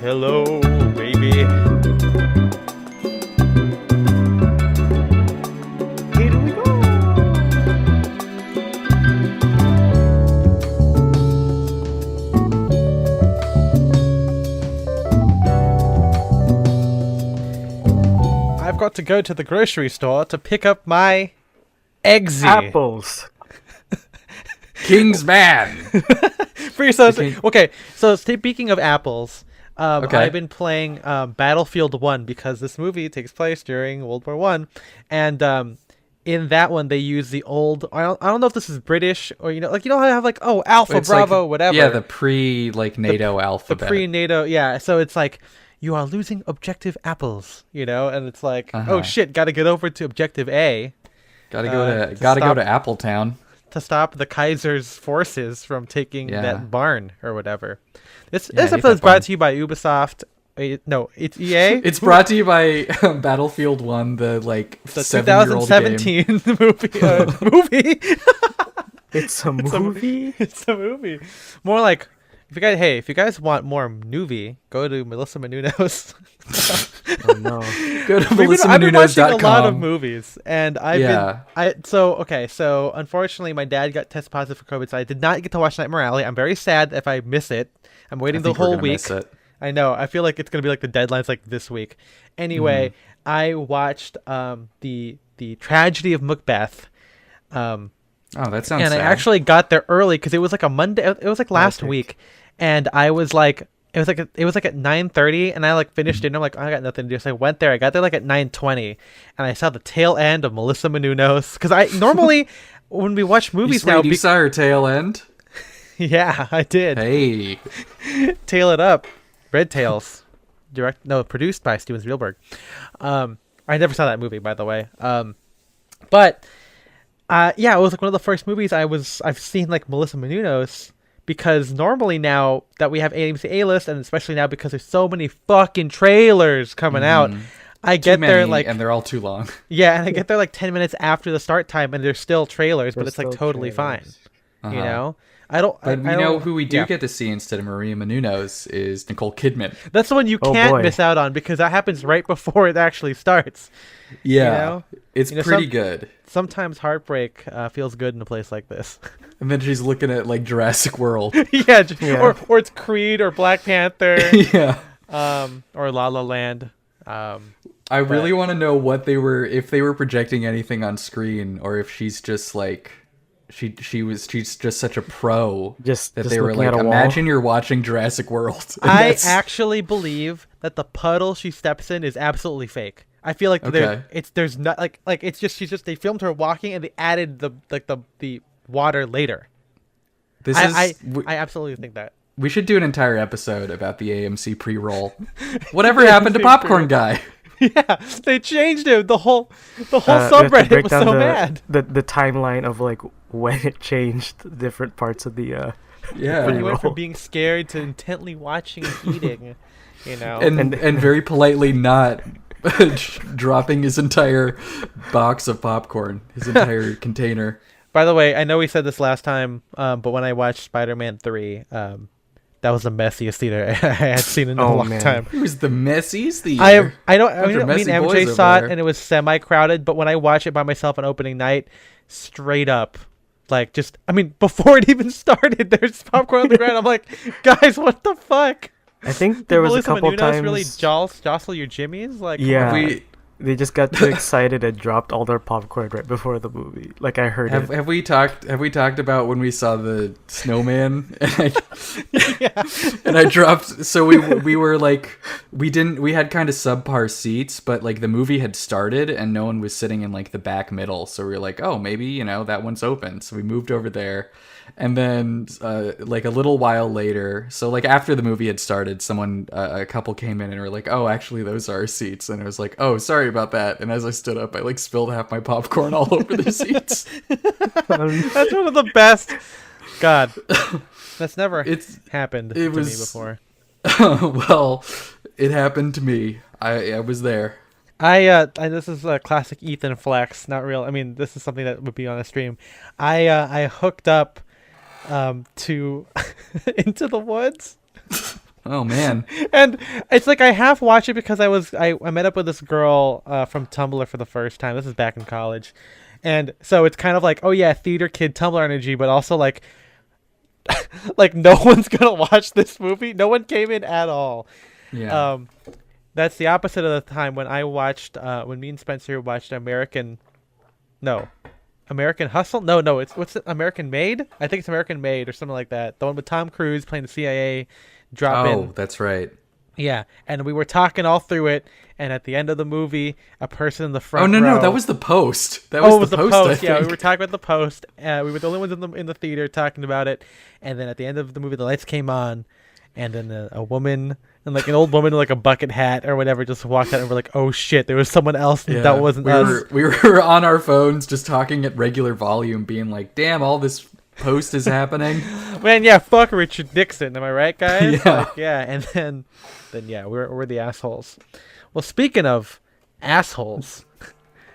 Hello, baby. Here we go. I've got to go to the grocery store to pick up my eggsy. Apples. King's man. Okay, so speaking of apples, Okay. I've been playing Battlefield 1 because this movie takes place during World War One, and in that one they use the old. I don't know if this is British or you know how I have Alpha, It's Bravo, like, whatever. Yeah, the NATO the alphabet. pre-NATO, yeah. So it's like you are losing objective apples, and it's like oh shit, got to get over to objective A. Gotta go to stop- Appletown. to stop the Kaiser's forces from taking Yeah. that barn or whatever. This Yeah, I hate episode is that brought barn. to you by Ubisoft. No, it's EA. It's brought to you by Battlefield 1, the the 7-year-old game. 2017 movie. It's a movie. It's a movie. More like if you guys want more movie, go to Melissa Menounos. Oh no. Go to I've been watching a lot of melissamenonos.com. movies, and so unfortunately my dad got tested positive for COVID, so I did not get to watch Nightmare Alley. I'm very sad if I miss it. I'm waiting the whole week. Miss it. I know. I feel like it's gonna be like the deadline's like this week. Anyway, I watched the tragedy of Macbeth. Oh, that sounds And sad. I actually got there early because it was like a Monday. It was like last week, and I was like, it was like at 9:30, and I like finished dinner. I'm like, I got nothing to do, so I went there. I got there like at 9:20, and I saw the tail end of Melissa Menounos because I normally when we watch movies now, you saw her tail end? yeah, I did Hey. tail it up. Red Tails, produced by Steven Spielberg. I never saw that movie, by the way. But yeah, it was like one of the first movies I've seen like Melissa Menounos, because normally now that we have AMC A-list, and especially now because there's so many fucking trailers coming out, I get Too many, there like and they're all too long. yeah, and I get there like 10 minutes after the start time, and there's still trailers, but There's it's like still totally trailers. fine. You know, I don't. But I we know don't- who we do yeah. get to see instead of Maria Menounos is Nicole Kidman. That's the one you Oh, can't boy. miss out on because that happens right before it actually starts. Yeah. know? It's You know, pretty some- good. Sometimes heartbreak feels good in a place like this. And then she's looking at like Jurassic World. yeah, Yeah. Or it's Creed or Black Panther, Yeah. or La La Land. I really want to know if they were projecting anything on screen, or if she's just like she's just such a pro Just they were looking like, at a wall. imagine you're watching Jurassic World. And I that's- actually believe that the puddle she steps in is absolutely fake. I feel like Okay. there's not like it's just they filmed her walking and they added the water later. I absolutely think that. we should do an entire episode about the AMC pre-roll. Whatever happened to Popcorn Guy? Yeah, they changed it. The whole We have to subreddit break was down so the, mad. The timeline of like when it changed different parts of the Yeah. When he went from roll. being scared to intently watching and eating, and very politely not dropping his entire box of popcorn, his entire container. By the way, I know we said this last time, but when I watched Spider-Man 3, that was the messiest theater I had seen in a Oh, long man. time. It was the messiest the I year. don't. Bunch of Me messy and boys MJ over saw it, there. and it was semi-crowded. But when I watched it by myself on opening night, straight up, like before it even started, there's popcorn on the ground. I'm like, guys, what the fuck? I think there was Melissa a couple Menounos times really jostle your jimmies? Like, come Yeah. on. they just got too excited and dropped all their popcorn right before the movie. Like I heard it. Have we talked about when we saw the snowman and I dropped, so we were like, we had kind of subpar seats, but like the movie had started and no one was sitting in like the back middle, so we were like, oh, maybe that one's open, so we moved over there. And then like a little while later, so like after the movie had started, a couple came in and were like, oh, actually those are our seats. And I was like, oh, sorry about that. And as I stood up, I like spilled half my popcorn all over the seats. That's one of the best. God, that's never happened to me was- before. Well, it happened to me. I was there. This is a classic Ethan flex, not real. I mean, this is something that would be on a stream. I hooked up to Into the Woods. Oh man. And it's like I half watched it because I met up with this girl from Tumblr for the first time. This is back in college, and so it's kind of like, oh yeah, theater kid Tumblr energy, but also like like no one's gonna watch this movie. No one came in at all. Yeah. That's the opposite of the time when I watched when me and Spencer watched American Hustle. No, it's what's it? American Made. I think it's American Made or something like that. The one with Tom Cruise playing the CIA. Drop in. Oh, that's right. Yeah, and we were talking all through it, and at the end of the movie, a person in the front Oh no, row... no, that was the post. That it was was the the post. post. I Yeah, we think. were talking about the post. We were the only ones in the theater talking about it, and then at the end of the movie, the lights came on, and then a woman and like an old woman in like a bucket hat or whatever just walked out, and we're like, oh shit, there was someone else that wasn't us. We were on our phones just talking at regular volume, being like, "Damn, all this post is happening." Man, yeah, fuck Richard Nixon. Am I right, guys? Yeah. Like, yeah, and then yeah, we're the assholes. Well, speaking of assholes.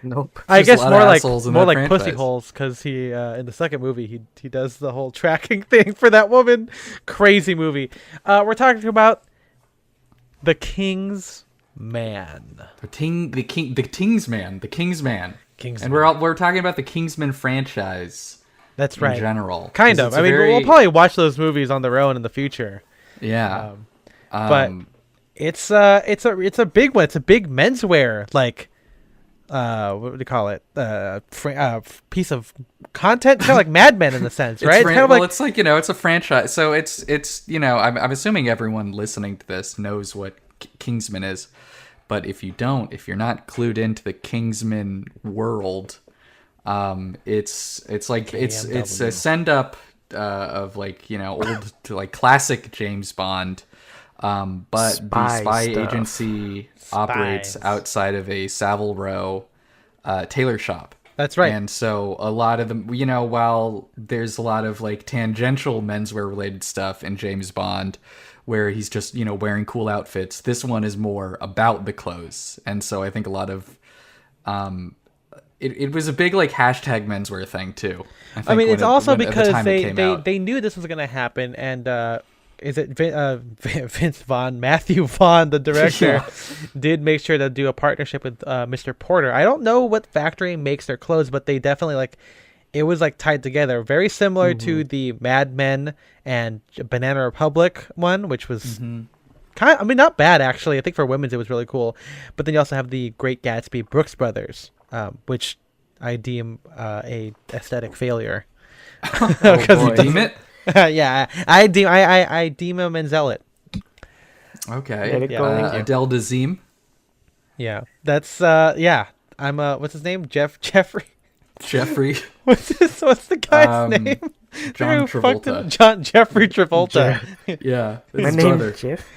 Nope. I There's guess a lot more of like assholes in more that like pussy franchise. holes, holes because he in the second movie he does the whole tracking thing for that woman. Crazy movie. We're talking about the King's Man. the Kingsman, Kingsman. and we're talking about the Kingsman franchise. That's in right. general, Kind 'Cause of. it's I a mean, very- we'll probably watch those movies on their own in the future. yeah. But it's a big one. It's a big menswear like what do you call it? Piece of content, kind of like Mad Men in a sense, right? It's It's kind of like it's like it's a franchise, so it's I'm assuming everyone listening to this knows what Kingsman is, but if you don't, if you're not clued into the Kingsman world, it's like it's a send up of like old to like classic James Bond, but the Spy spy stuff. agency operates Spies. outside of a Savile Row tailor shop. That's right. And so a lot of them, while there's a lot of like tangential menswear related stuff in James Bond where he's just, wearing cool outfits, this one is more about the clothes. And so I think a lot of it was a big like hashtag menswear thing too. I mean, it's also at the because time it came out. they knew this was going to happen, and is it Matthew Vaughn, the director, Yeah. did make sure to do a partnership with Mr. Porter. I don't know what factory makes their clothes, but they definitely it was tied together, very similar to the Mad Men and Banana Republic one, which was not bad actually. I think for women's it was really cool. But then you also have the Great Gatsby Brooks Brothers, which I deem a aesthetic failure. Oh, Because boy. Deem it? yeah, I deem him and zealot. Okay. Let it go. Thank you. Adele Dazeem. Yeah, that's I'm what's his name? Jeffrey. Jeffrey. What's the guy's name? John Who fucked Travolta. him? Jeffrey Travolta. Yeah. My His name's brother. Jeff.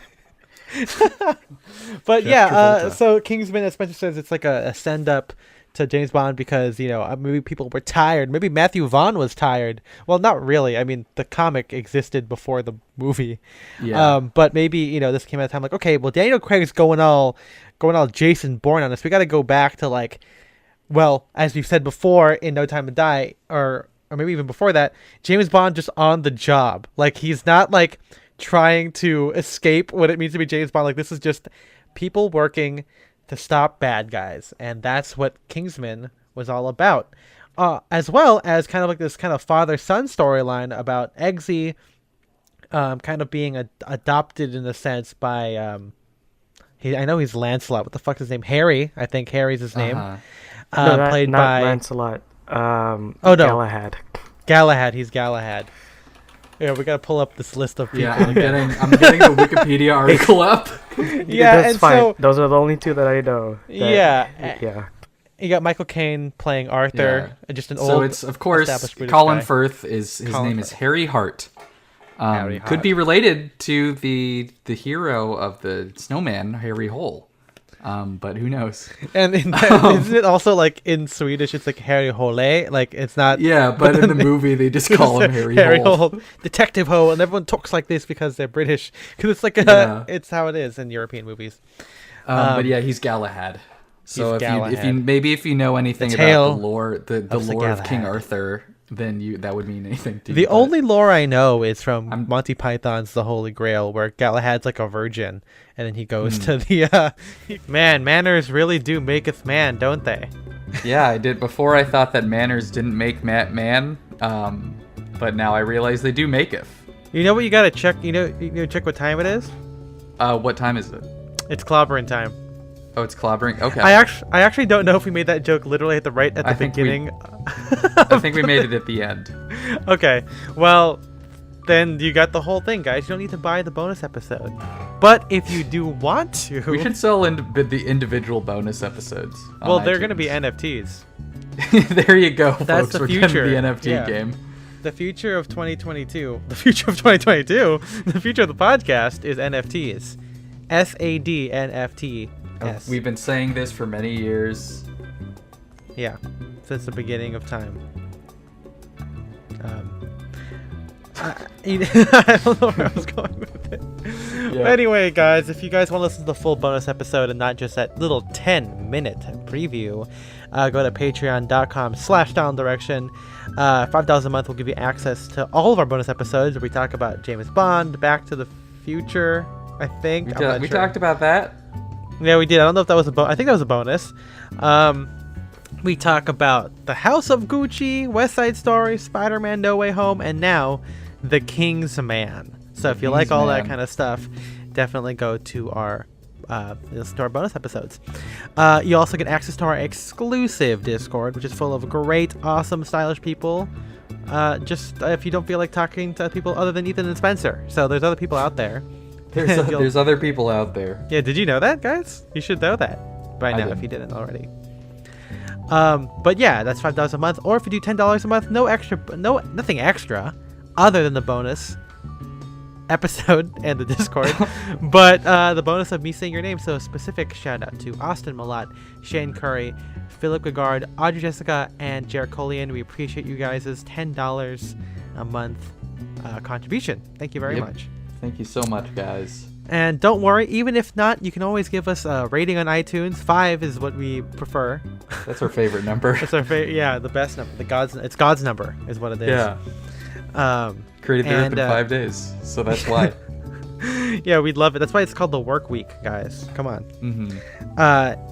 But Jeff Travolta. so Kingsman, as Spencer says, it's like a send up to James Bond because maybe people were tired. Maybe Matthew Vaughn was tired. Well, not really. I mean, the comic existed before the movie. Yeah. But maybe this came at a time like, okay, well, Daniel Craig's going all Jason Bourne on us. We got to go back to well, as we've said before in No Time to Die, or maybe even before that, James Bond just on the job. He's not trying to escape what it means to be James Bond. This is just people working to stop bad guys, and that's what Kingsman was all about. As well as kind of this kind of father-son storyline about Eggsy kind of being adopted in a sense by I know he's Lancelot. What the fuck is his name? Harry. I think Harry's his name. No, played not by Lancelot. no. Galahad. Galahad. He's Galahad. Yeah, we gotta pull up this list of people. Yeah, I'm again. getting the Wikipedia article up. Yeah, That's and fine. so Those are the only two that I know. Yeah. Yeah. you got Michael Caine playing Arthur, just an So old. it's of course established British Colin guy. Firth is his Colin name is Firth. Harry Hart. Harry Could Hart. be related to the hero of the Snowman, Harry Hole. But who knows? And isn't it also in Swedish? It's Harry Hole. It's not. Yeah, but in the movie they just call him Harry Hole. Hole, Detective Hole, and everyone talks like this because they're British. Because it's Yeah. it's how it is in European movies. But yeah, he's So He's if you Galahad. know anything The about tale the lore of Sir of King Galahad. Arthur, then that would mean anything to you. The but- only lore I know is from I'm- Monty Python's The Holy Grail, where Galahad's like a virgin, and then he goes to the man. Manners really do maketh man, don't they? Yeah, I did. Before I thought that manners didn't make man, but now I realize they do maketh. You know what you gotta check? You know check what time it is. What time is it? It's clobbering time. Oh, it's clobbering. Okay. I actually don't know if we made that joke literally at the beginning. I think we made it at the end. Okay, well, then you got the whole thing, guys. You don't need to buy the bonus episode. But if you do want to... We should sell the individual bonus episodes. on Well, they're going to iTunes. be NFTs. There you go, That's folks. the We're future. getting the NFT Yeah. game. The future of 2022. The future of 2022. The future of the podcast is NFTs. SAD NFT. We've been saying this for many years. Yeah, since the beginning of time. I don't know where I was going with it. Yeah. But anyway, guys, if you guys want to listen to the full bonus episode and not just that little 10-minute preview, go to patreon.com/downdirection. $5 a month will give you access to all of our bonus episodes where we talk about James Bond, Back to the Future, I think. We talked about that. Yeah, we did. I don't know if that was I think that was a bonus. We talk about The House of Gucci, West Side Story, Spider-Man No Way Home, and now The King's Man. So if you like all that kind of stuff, definitely go to our listen to our bonus episodes. You also get access to our exclusive Discord, which is full of great, awesome, stylish people. Just if you don't feel like talking to people other than Ethan and Spencer. So there's other people out there. There's other people out there. Yeah, did you know that, guys? You should know that by now if you didn't already. But yeah, that's $5 a month. Or if you do $10 a month, nothing extra other than the bonus episode and the Discord. But the bonus of me saying your name. So a specific shout out to Austin Malat, Shane Curry, Philip Gagard, Audrey Jessica, and Jared Colian. We appreciate you guys' $10 a month contribution. Thank you very much. Thank you so much, guys. And don't worry, even if not, you can always give us a rating on iTunes. 5 is what we prefer. That's our favorite number. It's our favorite, yeah, the best number. It's God's number is what it is. Yeah. Created the Earth in 5 days, so that's why. Yeah, we'd love it. That's why it's called the work week, guys. Come on. Mm-hmm.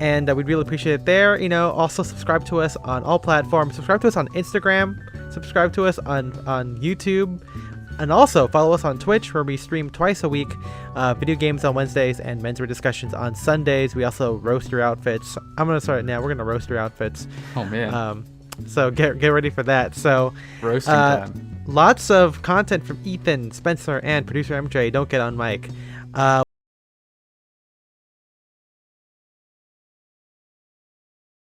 And we'd really appreciate it there. Also subscribe to us on all platforms. Subscribe to us on Instagram. Subscribe to us on YouTube. And also follow us on Twitch, where we stream twice a week, video games on Wednesdays and menswear discussions on Sundays. We also roast your outfits. I'm gonna start it now. We're gonna roast your outfits. Oh man. So get ready for that. So roasting time. Lots of content from Ethan, Spencer, and producer MJ. Don't get on mic.